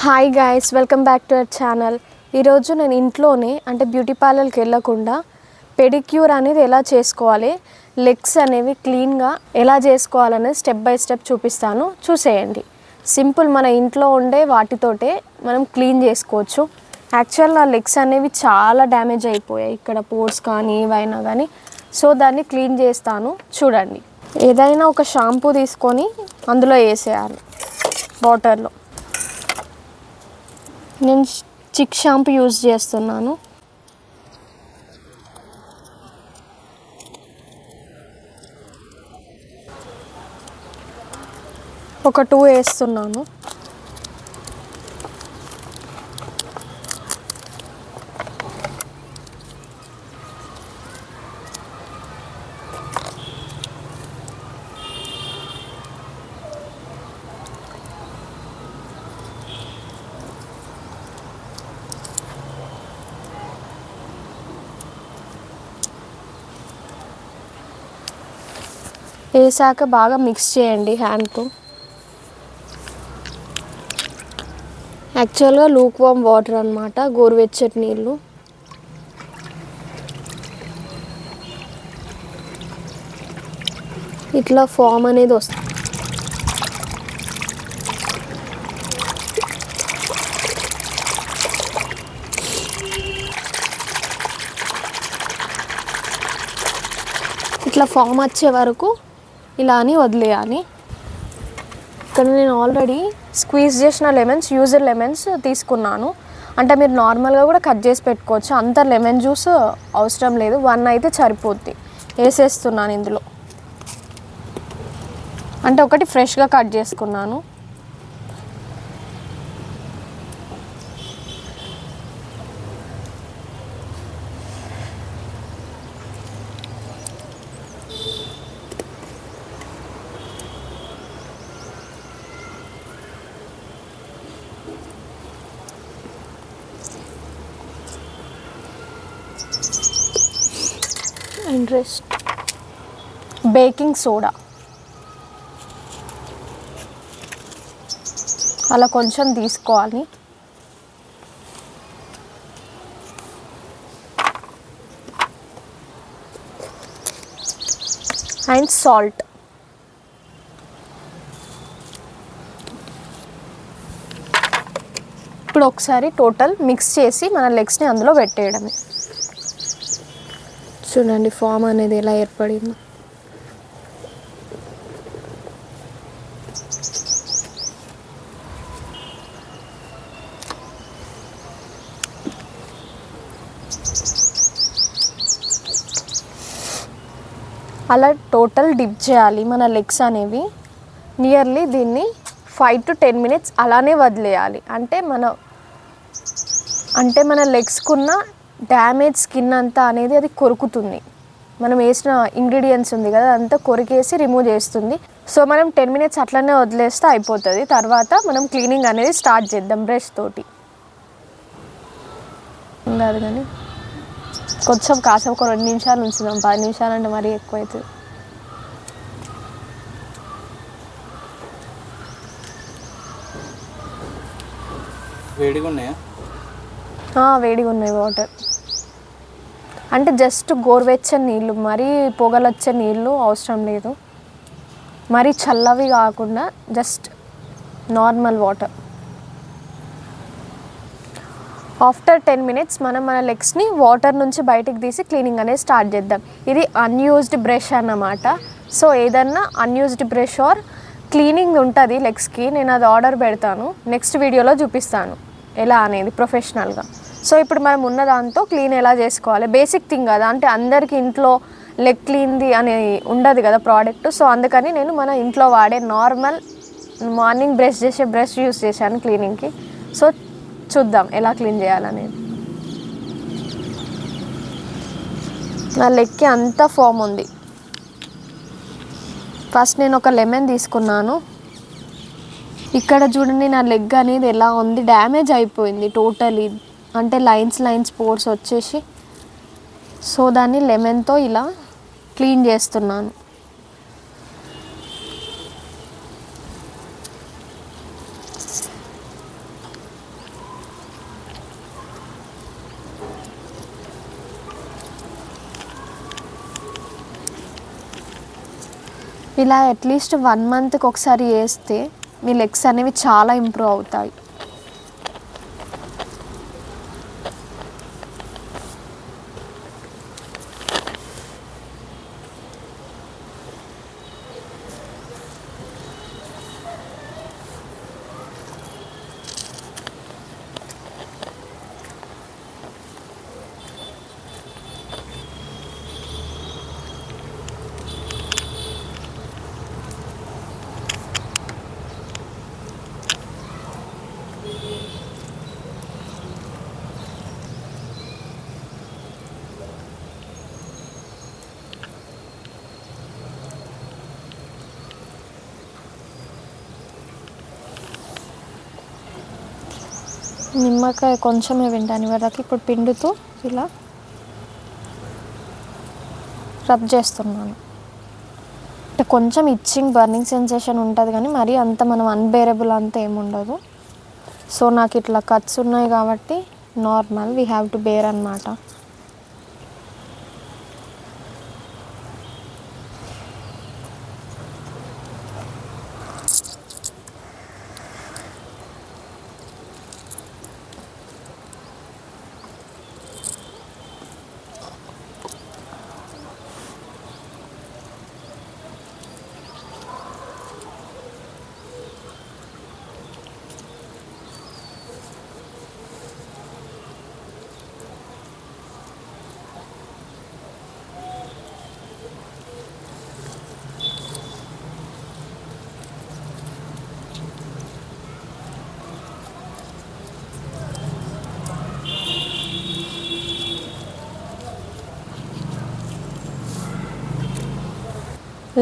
Hi guys, welcome back to our channel. ఈరోజు నేను ఇంట్లోనే అంటే బ్యూటీ పార్లర్కి వెళ్ళకుండా పెడిక్యూర్ అనేది ఎలా చేసుకోవాలి, లెగ్స్ అనేవి క్లీన్గా ఎలా చేసుకోవాలనేది స్టెప్ బై స్టెప్ చూపిస్తాను, చూసేయండి. సింపుల్, మన ఇంట్లో ఉండే వాటితోటే మనం క్లీన్ చేసుకోవచ్చు. యాక్చువల్ నా లెగ్స్ అనేవి చాలా డ్యామేజ్ అయిపోయాయి, ఇక్కడ పోర్స్ కానీ ఏవైనా కానీ. సో దాన్ని క్లీన్ చేస్తాను, చూడండి. ఏదైనా ఒక షాంపూ తీసుకొని అందులో వేసేయాలి వాటర్లో. నేను చిక్ షాంపూ యూజ్ చేస్తున్నాను. ఒక 2 వేస్తున్నాను. వేసాక బాగా మిక్స్ చేయండి హ్యాండ్తో. యాక్చువల్గా లూక్ వామ్ వాటర్ అన్నమాట, గోరువెచ్చటి నీళ్ళు. ఇట్లా ఫామ్ అనేది వస్తుంది. ఇట్లా ఫామ్ వచ్చే వరకు ఇలా అని వదిలేయాలి. ఇక్కడ నేను ఆల్రెడీ స్క్వీజ్ చేసిన లెమన్స్, యూజర్ లెమన్స్ తీసుకున్నాను. అంటే మీరు నార్మల్గా కూడా కట్ చేసి పెట్టుకోవచ్చు, అంత లెమన్ జ్యూస్ అవసరం లేదు. 1 అయితే సరిపోద్ది. వేసేస్తున్నాను ఇందులో. అంటే ఒకటి ఫ్రెష్గా కట్ చేసుకున్నాను. అండ్ రెస్ట్ బేకింగ్ సోడా అలా కొంచెం తీసుకోవాలి. And salt. ఇప్పుడు ఒకసారి టోటల్ మిక్స్ చేసి మన లెగ్స్ని అందులో పెట్టేయడమే. చూడండి ఫామ్ అనేది ఎలా ఏర్పడిందో. అలా టోటల్ డిప్ చేయాలి మన లెగ్స్ అనేవి. నియర్లీ దీన్ని 5 to 10 minutes అలానే వదిలేయాలి. అంటే మన లెగ్స్కున్న డ్యామేజ్ స్కిన్ అంతా అనేది అది కొరుకుతుంది. మనం వేసిన ఇంగ్రీడియంట్స్ ఉంది కదా, అదంతా కొరికేసి రిమూవ్ చేస్తుంది. సో మనం 10 minutes అట్లనే వదిలేస్తే అయిపోతుంది. తర్వాత మనం క్లీనింగ్ అనేది స్టార్ట్ చేద్దాం బ్రష్ తోటి. కాదు కానీ కొంచెం కాసేపు ఒక 2 నిమిషాలు ఉంచుదాం. 10 నిమిషాలు అంటే మరీ ఎక్కువ అవుతుంది. వేడిగా ఉన్నాయా? వేడిగా ఉన్నాయి వాటర్. అంటే జస్ట్ గోరువెచ్చని నీళ్ళు, మరీ పొగలొచ్చే నీళ్ళు అవసరం లేదు. మరీ చల్లవి కాకుండా just normal water. After 10 minutes మనం మన లెగ్స్ని వాటర్ నుంచి బయటికి తీసి క్లీనింగ్ అనేది స్టార్ట్ చేద్దాం. ఇది అన్యూజ్డ్ బ్రష్ అన్నమాట. సో ఏదన్నా అన్యూజ్డ్ బ్రష్ ఆర్ క్లీనింగ్ ఉంటుంది లెగ్స్కి, నేను అది ఆర్డర్ పెడతాను, నెక్స్ట్ వీడియోలో చూపిస్తాను ఎలా అనేది ప్రొఫెషనల్గా. సో ఇప్పుడు మనం ఉన్న దాంతో క్లీన్ ఎలా చేసుకోవాలి, బేసిక్ థింగ్ కదా. అంటే అందరికీ ఇంట్లో లెగ్ క్లీన్ది అనేది ఉండదు కదా ప్రోడక్ట్. సో అందుకని నేను మన ఇంట్లో వాడే నార్మల్ మార్నింగ్ బ్రష్ చేసే బ్రష్ యూస్ చేశాను క్లీనింగ్కి. సో చూద్దాం ఎలా క్లీన్ చేయాలనేది. నా లెగ్కి అంతా ఫామ్ ఉంది. ఫస్ట్ నేను ఒక లెమన్ తీసుకున్నాను. ఇక్కడ చూడండి నా లెగ్ అనేది ఎలా ఉంది, డ్యామేజ్ అయిపోయింది టోటలీ. అంటే లైన్స్ పోర్స్ వచ్చేసి. సో దాన్ని లెమన్తో ఇలా క్లీన్ చేస్తున్నాను. ఇలా అట్లీస్ట్ 1 మంత్కి ఒకసారి చేస్తే మీ లెగ్స్ అనేవి చాలా ఇంప్రూవ్ అవుతాయి. నిమ్మకాయ కొంచెమే వింటాను వరకు ఇప్పుడు పిండుతూ ఇలా రబ్ చేస్తున్నాను. అంటే కొంచెం ఇచ్చింగ్ బర్నింగ్ సెన్సేషన్ ఉంటుంది కానీ మరీ అంత మనం అన్బేరబుల్ అంత ఏముండదు. సో నాకు ఇట్లా కట్స్ ఉన్నాయి కాబట్టి normal we have to bear అన్నమాట.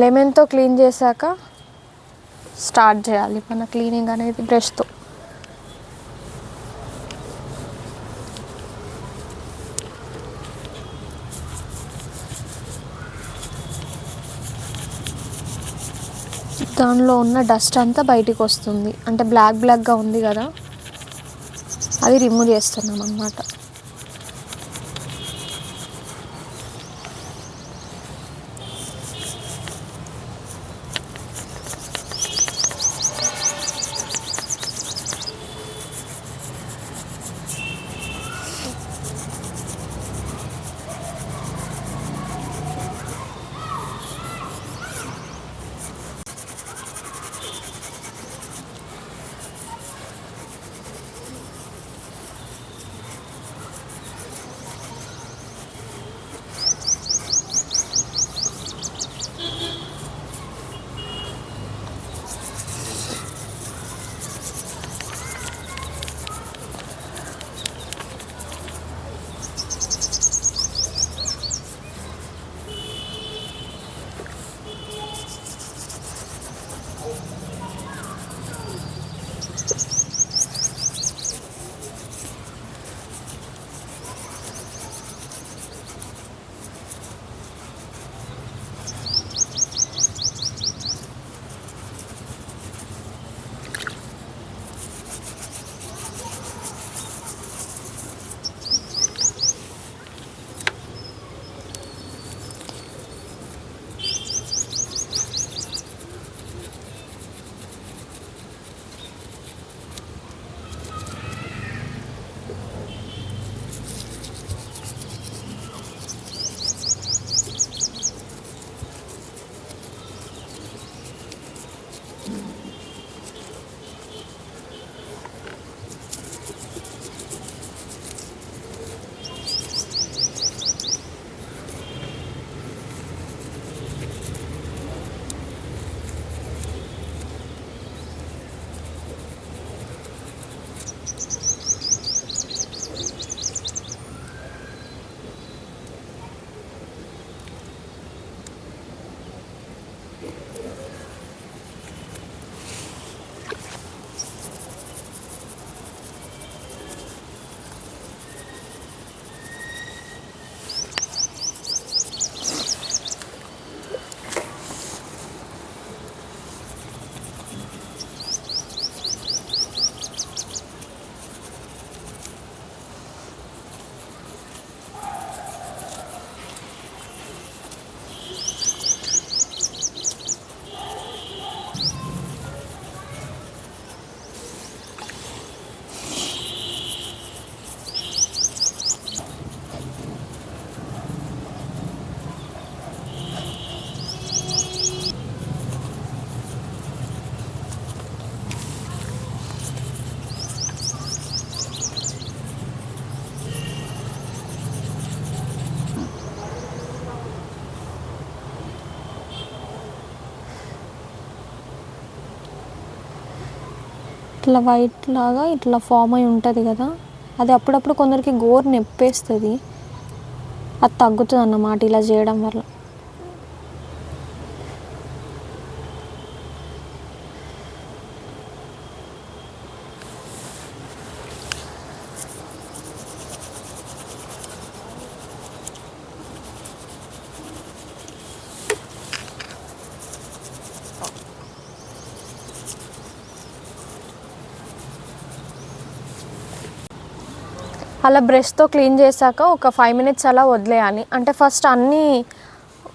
లెమన్తో క్లీన్ చేశాక స్టార్ట్ చేయాలి మన క్లీనింగ్ అనేది బ్రష్తో. దానిలో ఉన్న డస్ట్ అంతా బయటికి వస్తుంది, అంటే బ్లాక్గా ఉంది కదా, అది రిమూవ్ చేస్తున్నాం అన్నమాట. ఇట్లా వైట్ లాగా ఇట్లా ఫామ్ అయి ఉంటుంది కదా, అది అప్పుడప్పుడు కొందరికి గోరు నొప్పేస్తుంది, అది తగ్గుతుంది అన్నమాట ఇలా చేయడం వల్ల. అలా బ్రష్తో క్లీన్ చేశాక ఒక 5 minutes అలా వదిలేయాలి. అంటే ఫస్ట్ అన్నీ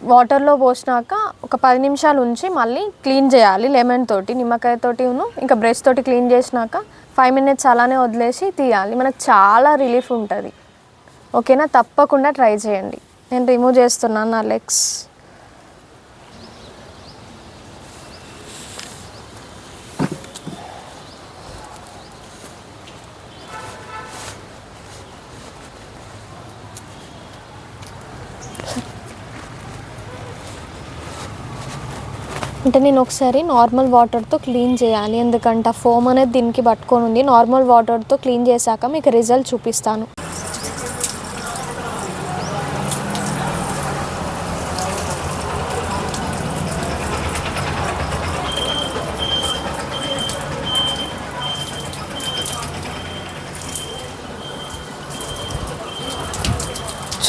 వాటర్లో పోసినాక ఒక 10 నిమిషాలు ఉంచి మళ్ళీ క్లీన్ చేయాలి లెమన్ తోటి, నిమ్మకాయ తోటి ఇంకా బ్రష్ తోటి క్లీన్ చేసినాక 5 minutes అలానే వదిలేసి తీయాలి. మనకు చాలా రిలీఫ్ ఉంటుంది. ఓకేనా, తప్పకుండా ట్రై చేయండి. నేను రిమూవ్ చేస్తున్నాను నా లెగ్స్. అంటే నేను ఒకసారి నార్మల్ వాటర్తో క్లీన్ చేయాలి, ఎందుకంటే ఫోమ్ అనేది దీనికి పట్టుకొని ఉంది. నార్మల్ వాటర్తో క్లీన్ చేశాక మీకు రిజల్ట్ చూపిస్తాను.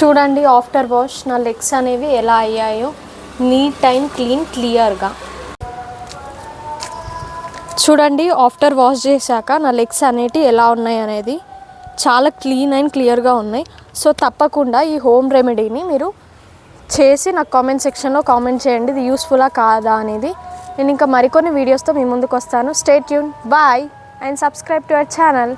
చూడండి ఆఫ్టర్ వాష్ నా లెగ్స్ అనేవి ఎలా అయ్యాయో, నీట్ అండ్ క్లియర్గా. చూడండి ఆఫ్టర్ వాష్ చేశాక నా లెగ్స్ అనేటివి ఎలా ఉన్నాయి అనేది చాలా క్లీన్ అండ్ క్లియర్గా ఉన్నాయి. సో తప్పకుండా ఈ హోమ్ రెమెడీని మీరు చేసి నాకు కామెంట్ సెక్షన్లో కామెంట్ చేయండి, ఇది యూస్ఫుల్లా కాదా అనేది. నేను ఇంకా మరికొన్ని వీడియోస్తో మీ ముందుకు వస్తాను. Stay tune, bye and subscribe to our channel.